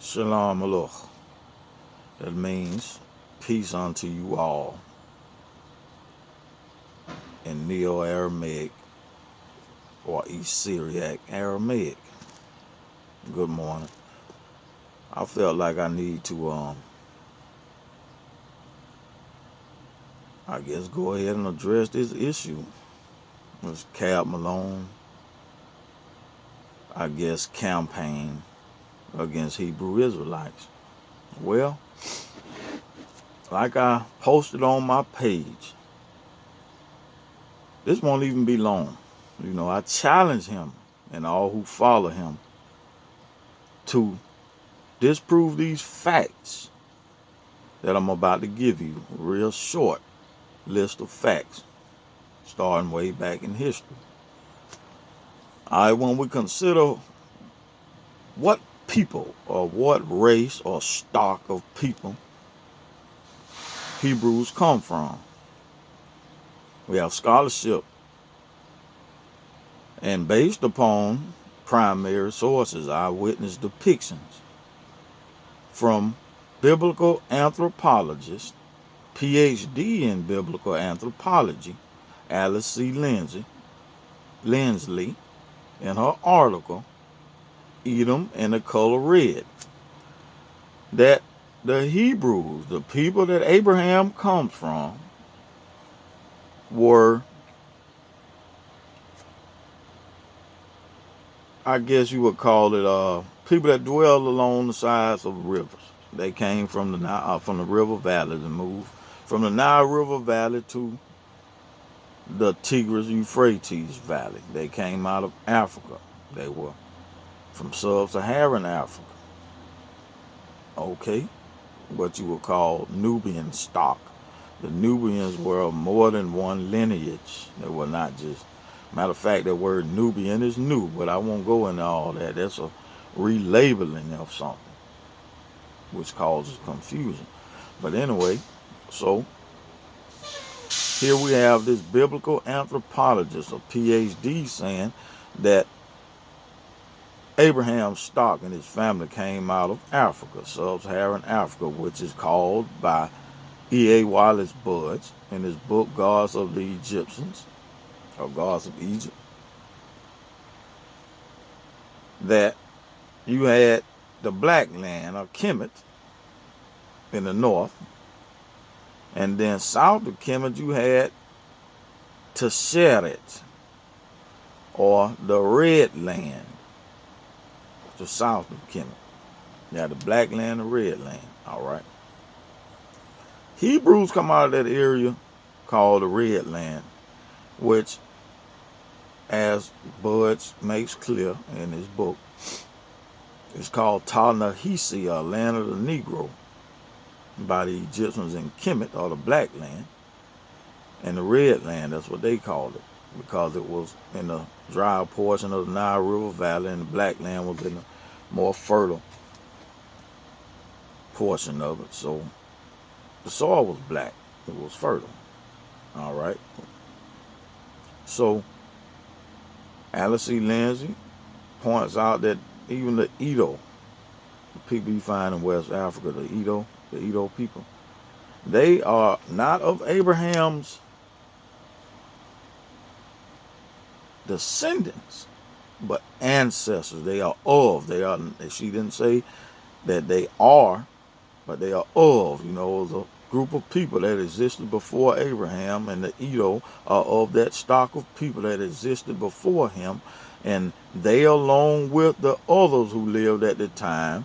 Shalom Aloch. That means peace unto you all in Neo-Aramaic or East Syriac Aramaic. Good morning. I felt like I need to I guess go ahead and address this issue. This Cab Malone, I guess, campaign against Hebrew Israelites. Well, like I posted on my page, this won't even be long. You know, I challenge him and all who follow him to disprove these facts that I'm about to give you. A real short list of facts, starting way back in history. When we consider what people or what race or stock of people Hebrews come from, we have scholarship, and based upon primary sources, eyewitness depictions from biblical anthropologist, PhD in biblical anthropology, Alice C. Lindsley, in her article, Edom and the Color Red, that the Hebrews, the people that Abraham comes from, were, I guess you would call it, people that dwell along the sides of rivers. They came from the river valley and moved from the Nile River Valley to the Tigris-Euphrates Valley. They came out of Africa. They were from Subsaharan Africa. Okay, what you would call Nubian stock. The Nubians were more than one lineage. They were not just, matter of fact, the word Nubian is new, but I won't go into all that. That's a relabeling of something, which causes confusion. But anyway, so here we have this biblical anthropologist, a PhD, saying that Abraham's stock and his family came out of Africa, Sub-Saharan Africa, which is called by E. A. Wallace Budge in his book Gods of the Egyptians, or Gods of Egypt, that you had the black land, or Kemet, in the north, and then south of Kemet you had Tisheret, or the red land, to south of Kemet. You had the black land, the red land, all right? Hebrews come out of that area called the red land, which, as Budge makes clear in his book, is called Ta-Nehisi, or land of the Negro, by the Egyptians in Kemet, or the black land, and the red land, that's what they called it, because it was in the dry portion of the Nile River Valley, and the black land was in the more fertile portion of it. So the soil was black, it was fertile, all right? So Alice E. Lindsay points out that even the Edo, the people you find in West Africa, the Edo people, they are not of Abraham's descendants, but ancestors. She didn't say that they are, but they are of, the group of people that existed before Abraham, and the Edo are of that stock of people that existed before him, and they, along with the others who lived at the time,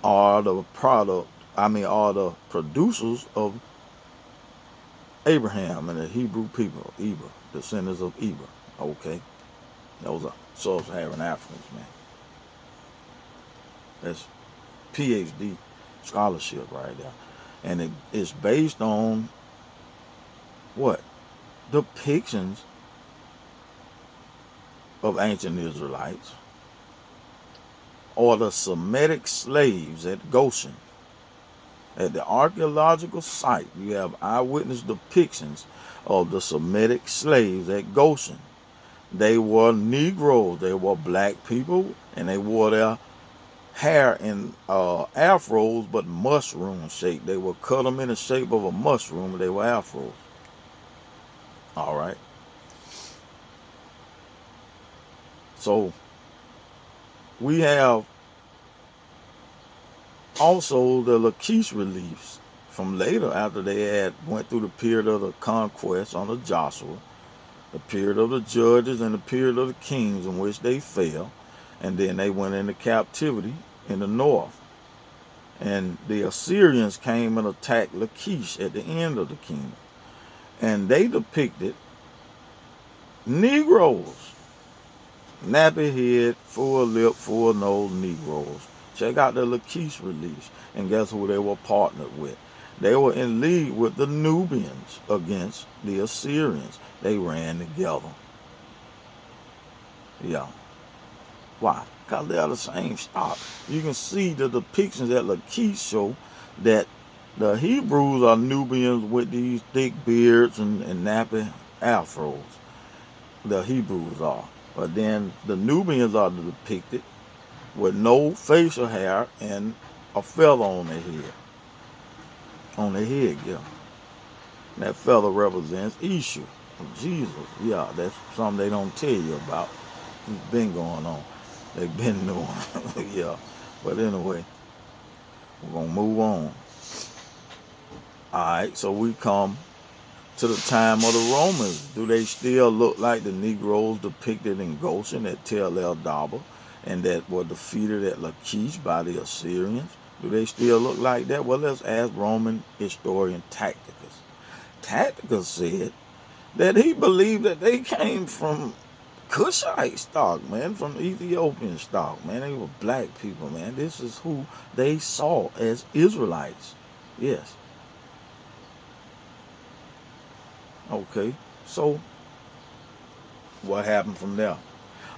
are the producers of Abraham and the Hebrew people, Eber, descendants of Eber. Okay, those are Sub-Saharan Africans, man. That's PhD scholarship right there, and it is based on what? Depictions of ancient Israelites, or the Semitic slaves at Goshen. At the archaeological site, you have eyewitness depictions of the Semitic slaves at Goshen. They were Negroes, they were black people, and they wore their hair in afros, but mushroom shape. They would cut them in the shape of a mushroom, and they were afros. All right. So we have also the Lachish reliefs from later, after they had went through the period of the conquest under Joshua, the period of the judges, and the period of the kings in which they fell, and then they went into captivity in the north. And the Assyrians came and attacked Lachish at the end of the kingdom. And they depicted Negroes, nappy head, full lip, full nose Negroes. Check out the Lachish reliefs, and guess who they were partnered with? They were in league with the Nubians against the Assyrians. They ran together. Yeah. Why? Because they're the same stock. You can see the depictions at Lachish show that the Hebrews are Nubians with these thick beards and nappy afros. The Hebrews are. But then the Nubians are depicted with no facial hair and a feather on their head. On their head, yeah. And that feather represents Esau, Jesus. Yeah, that's something they don't tell you about. It's been going on. They've been doing. Yeah. But anyway, we're going to move on. Alright, so we come to the time of the Romans. Do they still look like the Negroes depicted in Goshen at Tel Aviv and that were defeated at Lachish by the Assyrians? Do they still look like that? Well, let's ask Roman historian Tacitus. Tacitus said that he believed that they came from Cushite stock, man, from Ethiopian stock, man. They were black people, man. This is who they saw as Israelites. Yes. Okay, so what happened from there?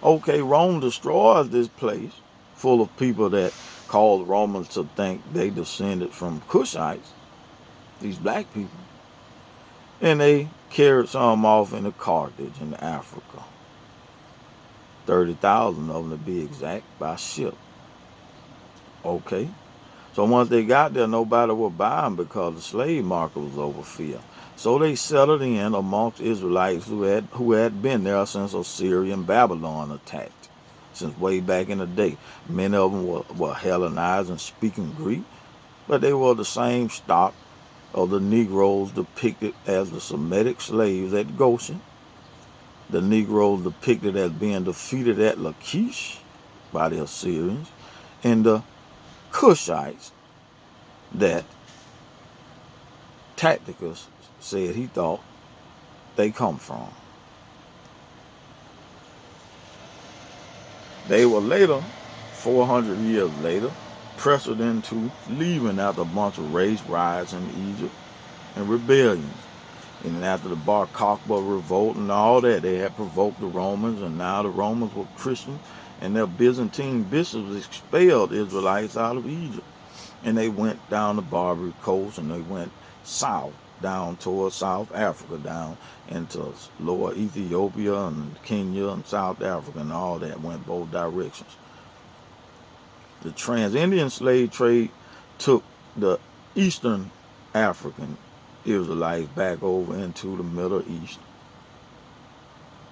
Okay, Rome destroys this place full of people that caused Romans to think they descended from Cushites, these black people, and they carried some off into Carthage in Africa. 30,000 of them to be exact, by ship. Okay, so once they got there, nobody would buy them because the slave market was overfilled. So they settled in amongst Israelites who had been there since Assyria and Babylon attacked, since way back in the day. Many of them were Hellenized and speaking Greek, but they were the same stock of the Negroes depicted as the Semitic slaves at Goshen, the Negroes depicted as being defeated at Lachish by the Assyrians, and the Cushites that Tacitus said he thought they come from. They were later, 400 years later, pressured into leaving after a bunch of race riots in Egypt and rebellions. And after the Bar Kokhba revolt and all that, they had provoked the Romans, and now the Romans were Christians, and their Byzantine bishops expelled Israelites out of Egypt. And they went down the Barbary coast, and they went south, down towards South Africa, down into lower Ethiopia and Kenya and South Africa, and all that went both directions. The trans-Indian slave trade took the Eastern African Israelites back over into the Middle East,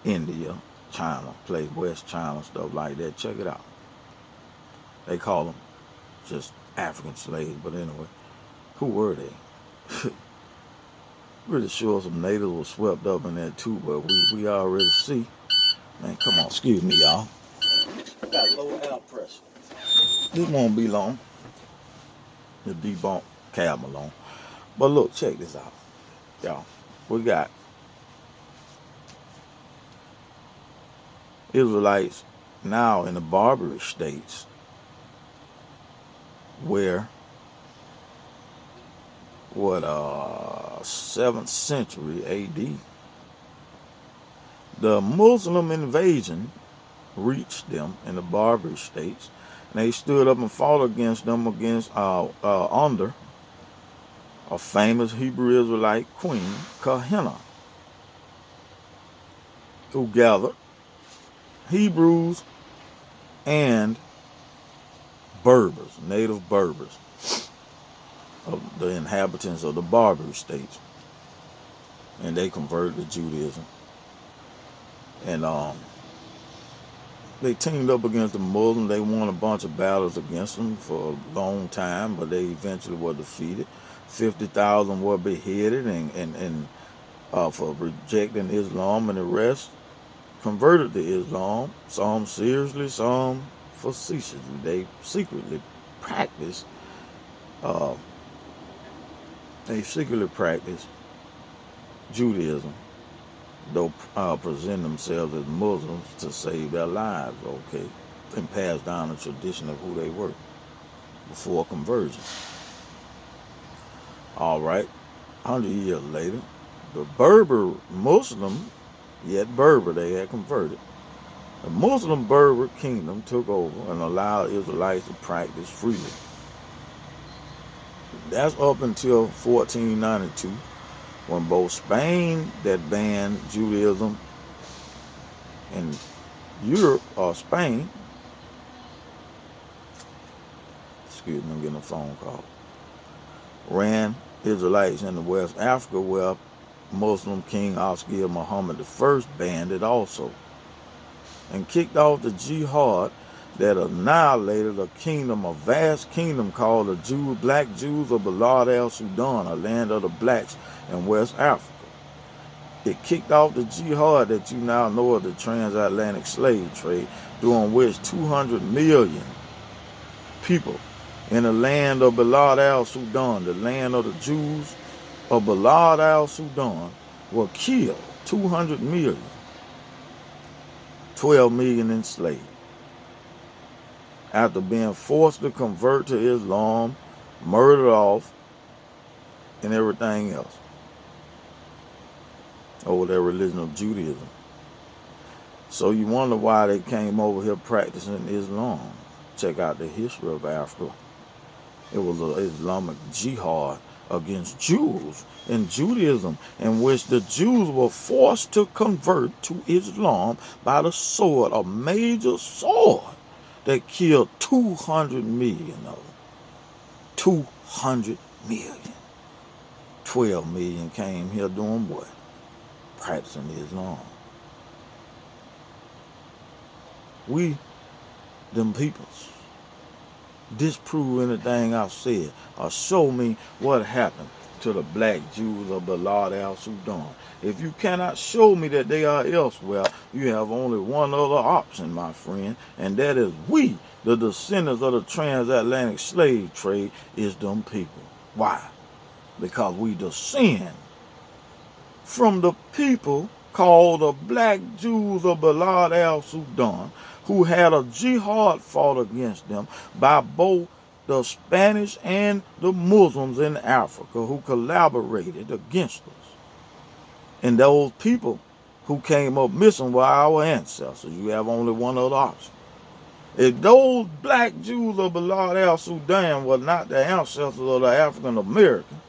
India, China, place West China, stuff like that. Check it out. They call them just African slaves, but anyway, who were they? Pretty sure some natives were swept up in that too, but we already see. Man, come on, excuse me, y'all. I got low air pressure. This won't be long. The debunk Cab Malone. But look, check this out. Y'all, we got Israelites now in the Barbary states where 7th century AD, the Muslim invasion reached them in the Barbary states, and they stood up and fought against them under a famous Hebrew Israelite queen, Kahina, who gathered Hebrews and Berbers, native Berbers, of the inhabitants of the Barbary states. And they converted to Judaism. And they teamed up against the Muslims. They won a bunch of battles against them for a long time, but they eventually were defeated. 50,000 were beheaded and for rejecting Islam, and the rest converted to Islam. Some seriously, some facetiously. They secretly practiced. Judaism, though present themselves as Muslims to save their lives, okay, and pass down the tradition of who they were before conversion. All right, 100 years later, the Berber Muslim, yet Berber, they had converted. The Muslim Berber kingdom took over and allowed Israelites to practice freely. That's up until 1492, when both Spain, that banned Judaism, and Europe, or Spain, excuse me, I'm getting a phone call, ran Israelites into West Africa, where Muslim King Oscar Muhammad I banned it also, and kicked off the jihad that annihilated a vast kingdom called the Black Jews of Balad el-Sudan, a land of the blacks in West Africa. It kicked off the jihad that you now know of the transatlantic slave trade, during which 200 million people in the land of Balad el-Sudan, the land of the Jews of Balad el-Sudan, were killed. 200 million. 12 million enslaved. After being forced to convert to Islam, murdered off, and everything else over their religion of Judaism. So you wonder why they came over here practicing Islam. Check out the history of Africa. It was an Islamic jihad against Jews in Judaism, in which the Jews were forced to convert to Islam by the sword, a major sword that killed 200 million of them. 200 million. 12 million came here doing what? Practicing Islam. We, them peoples, disprove anything I've said, or show me what happened to the black Jews of Balad el-Sudan. If you cannot show me that they are elsewhere, you have only one other option, my friend, and that is we, the descendants of the transatlantic slave trade, is them people. Why? Because we descend from the people called the black Jews of Balad el-Sudan, who had a jihad fought against them by both the Spanish and the Muslims in Africa, who collaborated against us. And those people who came up missing were our ancestors. You have only one other option. If those black Jews of Balad el-Sudan were not the ancestors of the African American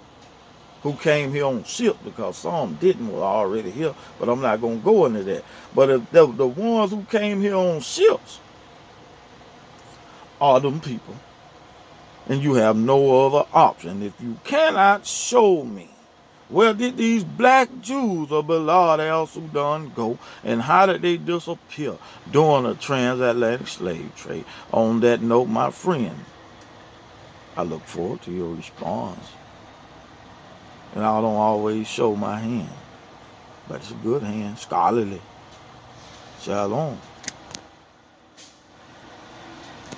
who came here on ships, because some didn't, were already here, but I'm not going to go into that. But if the ones who came here on ships are them people, and you have no other option. If you cannot show me where did these black Jews of Balad el-Sudan go, and how did they disappear during the transatlantic slave trade? On that note, my friend, I look forward to your response. And I don't always show my hand, but it's a good hand, scholarly. Shalom.